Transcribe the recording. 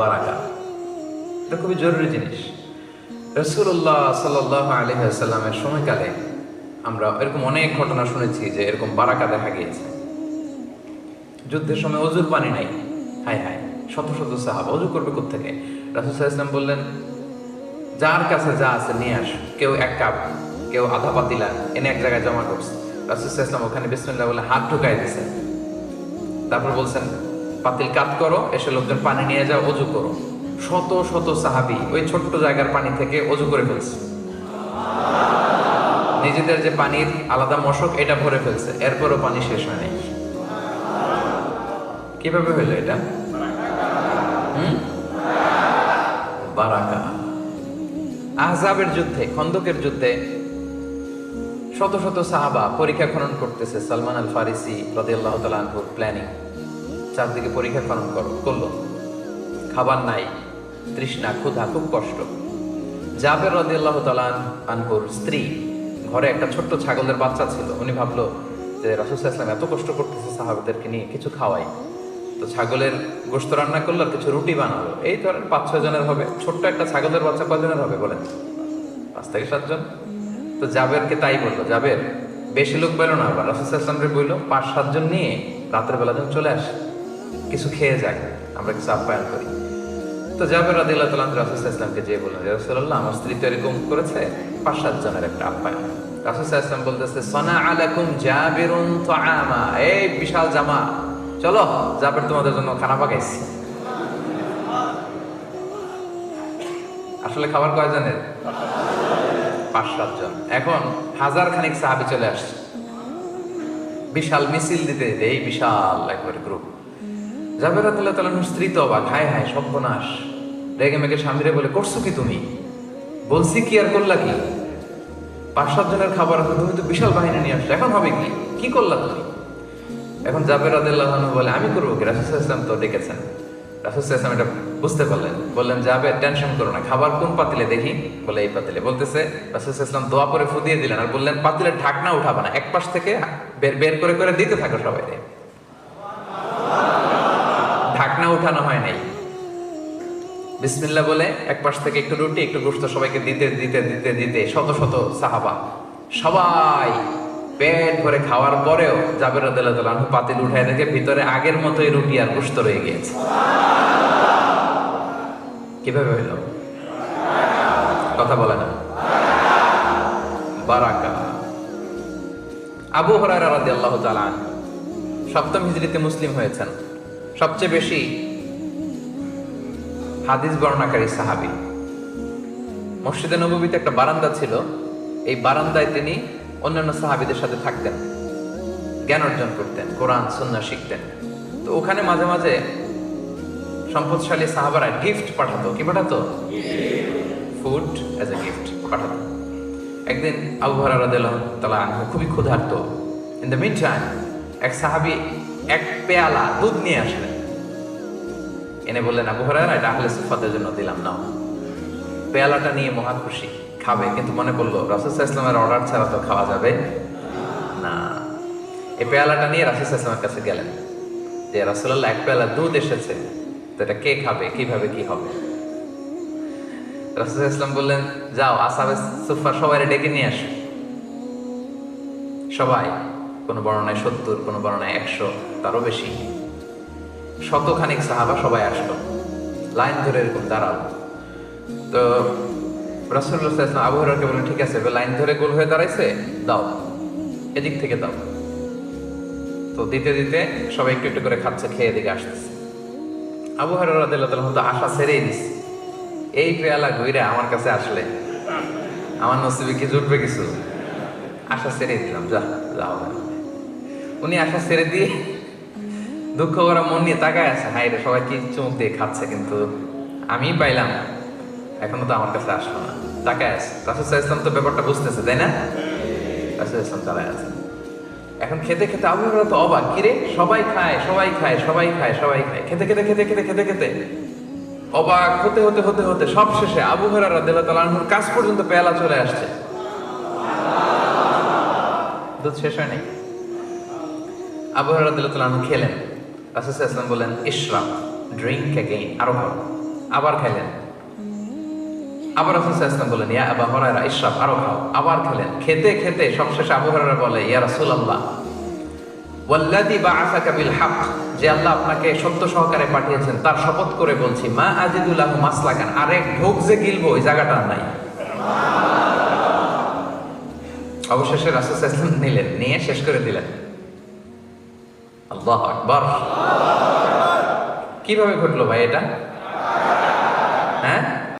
বারাকা। এটা খুবই জরুরি জিনিস। রাসূলুল্লাহ সাল্লাল্লাহু আলাইহি ওয়াসাল্লামের সময়কালে আমরা এরকম অনেক ঘটনা শুনেছি যে এরকম বারাকা দেখা গিয়েছে। যুদ্ধের সময় অজুর পানি নাই, হায় হায়, শত শত সাহাবা অজু করবে কোত্থেকে? রাসূল সাল্লাল্লাহু আলাইহি ওয়াসাল্লাম বললেন, যার কাছে যা আছে নিয়ে আস। কেউ এক কাপ, কেউ আধা পাতিলা এনে এক জায়গায় জমা করছে। রাসূল সাল্লাল্লাহু আলাইহি ওয়াসাল্লাম ওখানে বিসমিল্লাহ বলে হাত ঢুকাই দিয়েছেন। তারপর বলছেন, পাতিল কাত করো, এসে লোকজন পানি নিয়ে যাও, অজু করো। শত শত সাহাবী ওই ছোট্ট জায়গার পানি থেকে অজু করে ফেলছে। নিজেদের যে পানির আলাদা মশক এটা ভরে ফেলছে, এরপরও পানি শেষ হয় নাই। কিভাবে হইলো এটা? বারাকা। আহজাবের যুদ্ধে, খন্দকের যুদ্ধে শত শত সাহাবা পরীক্ষা খনন করতেছে। সালমান আল ফারিসি রাদিয়াল্লাহু তাআলা আনহুর প্ল্যানিং, চারদিকে পরীক্ষা খনন করলো। খাবার নাই, তৃষ্ণা, ক্ষুধা, খুব কষ্ট। জাবের রাদিয়াল্লাহু তাআলা আনহুর স্ত্রী, ঘরে একটা ছোট্ট ছাগলের বাচ্চা ছিল। উনি ভাবলো যে রাসূল সাল্লাল্লাহু আলাইহি ওয়াসাল্লাম এত কষ্ট করতেছে সাহাবাদেরকে নিয়ে, কিছু খাওয়াই। তো ছাগলের গোশত রান্না করলো আর কিছু রুটি বানালো। এই ধরেন 5-6 জনের হবে। ছোট্ট একটা ছাগলের বাচ্চা কয়জনের হবে বলেন? 5 থেকে 7 জন। তো জাবেরকে তাই বললো, জাবের বেশি লোক পেলো না, আবার রাসূল সাল্লাল্লাহু আলাইহি ওয়াসাল্লামকে বললো 5-7 জন নিয়ে রাতের বেলা যখন চলে আসে কিছু খেয়ে যায়, আমরা কিছু আপ্যায়ন করি। তো জাবের রাদিয়াল্লাহু তাআলা রাসূল সাল্লাল্লাহু আলাইহি ওয়াসাল্লামকে যেয়ে বললেন, ইয়া রাসূলুল্লাহ, আমার স্ত্রী তো এরকম করেছে, 5-7 জনের একটা আপ্যায়ন। রাসূল সাল্লাল্লাহু আলাইহি ওয়াসাল্লাম বলতেছে, সানা আলাকুম জাবিরুন তাআমা, এই বিশাল জামা, চলো জাবের তোমাদের জন্য খানা পাকাইছি। আসলে খাবার কয়জনের? 5-7 জন। এখন 1000 খানিক সাহাবী চলে আসছে, বিশাল মিছিল দিতে দিতে, এই বিশাল একবারে গ্রুপ। জাবের রাদিয়াল্লাহু তাআলা আনহুর স্ত্রী তো অবাক, হায় হায় সর্বনাশ। রেগে মেগে স্বামীরে বলে, করছো কি তুমি? বলছি কি আর করলা কি? 5-7 জনের খাবার, তুমি তো বিশাল বাহিনী নিয়ে আসছো, এখন হবে কি? কি করলা তুমি? এখন জাবের রাদিয়াল্লাহু আনহু বলে, আমি করবো কি? রাসূল সাল্লাল্লাহু আলাইহি ওয়াসাল্লাম তো ডেকেছেন। রাসূল সাল্লাল্লাহু আলাইহি ওয়াসাল্লাম এটা বুঝতে পারলেন, বললেন, জাবের টেনশন করো না, খাবার কোন পাতিলে দেখি? বলে এই পাতিলে। বলতেছে রাসূল সাল্লাল্লাহু আলাইহি ওয়াসাল্লাম দোয়া করে ফুদিয়ে দিলেন আর বললেন, পাতিলের ঢাকনা উঠাবা না, এক পাশ থেকে বের করে করে দিতে থাকো সবাই। ঢাকনা উঠানো হয় নাই। বিসমিল্লাহ বলে এক পাশ থেকে একটু রুটি একটু গোশত সবাইকে দিতে দিতে দিতে দিতে শত শত সাহাবা সবাই পেট ভরে খাওয়ার পরেও জাবের রাদিয়াল্লাহু তাআলা আনহু পাতিল উঠায় দেখে ভিতরে আগের মতোই রুটি আর গোশত রয়ে গিয়েছে। কিভাবে হইল? কথা বলে না। বারাকা। আবু হুরায়রা রাদিয়াল্লাহু তাআলা আনহু 7ম হিজরিতে মুসলিম হয়েছেন, সবচেয়ে বেশি হাদিস বর্ণনাকারী সাহাবী। মসজিদে নববীতে একটা বারান্দা ছিল, এই বারান্দায় তিনি অন্যান্য সাহাবীদের সাথে থাকতেন, জ্ঞান অর্জন করতেন, কোরআন সুন্নাহ শিখতেন। তো ওখানে মাঝে মাঝে সম্পদশালী সাহাবারা গিফট পাঠাতো। কি পাঠাতো? ফুড অ্যাজ এ গিফট পাঠাতো। একদিন আবু হুরায়রা রাদিয়াল্লাহু তাআলা আনহু খুবই ক্ষুধার্ত। ইন দ্য মিন টাইম এক সাহাবী এক পেয়ালা দুধ নিয়ে আসলেন, এনে বললেন, আবু হুরায়রা, এটা আহলে সুফফাতের জন্য দিলাম, নাও। পেয়ালাটা নিয়ে মহা খুশি, খাবে, কিন্তু মনে পড়লো রাসূল সাল্লাল্লাহু আলাইহি ওয়াসাল্লামের অর্ডার ছাড়া তো খাওয়া যাবে না। এই পেয়ালাটা নিয়ে রাসূল সাল্লাল্লাহু আলাইহি ওয়াসাল্লামের কাছে গেলেন যে, রাসূলুল্লাহ, এক পেয়ালা দুধ এসেছে, তো এটা কে খাবে, কিভাবে কি হবে? রাসূল সাল্লাল্লাহু আলাইহি ওয়াসাল্লাম বললেন, যাও আসহাবে সুফফা সবাই ডেকে নিয়ে আসো। সবাই, কোনো বর্ণনায় 70, কোনো বর্ণনায় 100, তারও বেশি, শতখানিক সাহাবা সবাই আসলো, লাইন ধরে এরকম দাঁড়ালো। তো রাসূলুল্লাহ সাল্লাল্লাহু আলাইহি ওয়াসাল্লাম আবু হুরায়রাকে বললেন, ঠিক আছে, লাইন ধরে গোল হয়ে দাঁড়াইছে, দাও, এদিক থেকে দাও। তো দিতে দিতে সবাই একটু একটু করে খাচ্ছে, খেয়ে দিকে আসতেছে। আবু হুরায়রা রাদিয়াল্লাহু তাআলা তো আশা ছেড়েই দিছে, এই পেয়ালা ঘুরে আমার কাছে আসলে আমার নসিবে কি জুটবে কিছু? আশা ছেড়ে দিলাম, যাও। উনি আশা ছেড়ে দিয়ে দুঃখ করা মন নিয়ে তাকায় আছে, হায় রে, সবাই কি চুমুক দিয়ে খাচ্ছে, কিন্তু আমি পাইলাম, এখনো তো আমার কাছে আসলো না। তাকায় আছে। রাসূল সাল্লাল্লাহু আলাইহি ওয়াসাল্লাম তো ব্যাপারটা বুঝতেছে, তাই না? রাসূল সাল্লাল্লাহু আলাইহি ওয়াসাল্লাম দাঁড়ায় আছে। এখন খেতে খেতে আবু হুরায়রা তো অবাক, কিরে, সবাই খায় সবাই খায় সবাই খায় সবাই খায়, খেতে খেতে খেতে খেতে খেতে খেতে অবাক হতে হতে হতে হতে সব শেষে আবু হুরায়রা রাদিয়াল্লাহু তাআলা আনহুর কাছ পর্যন্ত পেয়ালা চলে আসছে, দুধ শেষ হয় নাই। আবু হুরায়রা রাদিয়াল্লাহু তাআলা আনহু খেলেন। রাসূল সাল্লাল্লাহু আলাইহি ওয়াসাল্লাম বলেন, ইশরাব, ড্রিঙ্ক অ্যাগেইন, আরো খাও। আবার খাইলেন। আবার রাসূল সাল্লাল্লাহু আলাইহি ওয়াসাল্লাম বলেন, ইয়া আবা হুরায়রা ইশরাব, আরো খাও। আবার খেলেন। খেতে খেতে সবশেষে আবু হুরায়রা বলে, ইয়া রাসূলুল্লাহ ওয়াল্লাযী বা'আসাকা বিল হক, যে আল্লাহ আপনাকে সত্য সহকারে পাঠিয়েছেন তার শপথ করে বলছি, মা আজিদু লাহু মাসলাকান, আরেক ঢোক যে গিলবো ওই জায়গাটা আর নাই। অবশেষে রাসূল সাল্লাল্লাহু আলাইহি ওয়াসাল্লাম নিলেন, নিয়ে শেষ করে দিলেন। আল্লাহু আকবার। কিভাবে ঘটলো ভাই এটা? হ্যাঁ,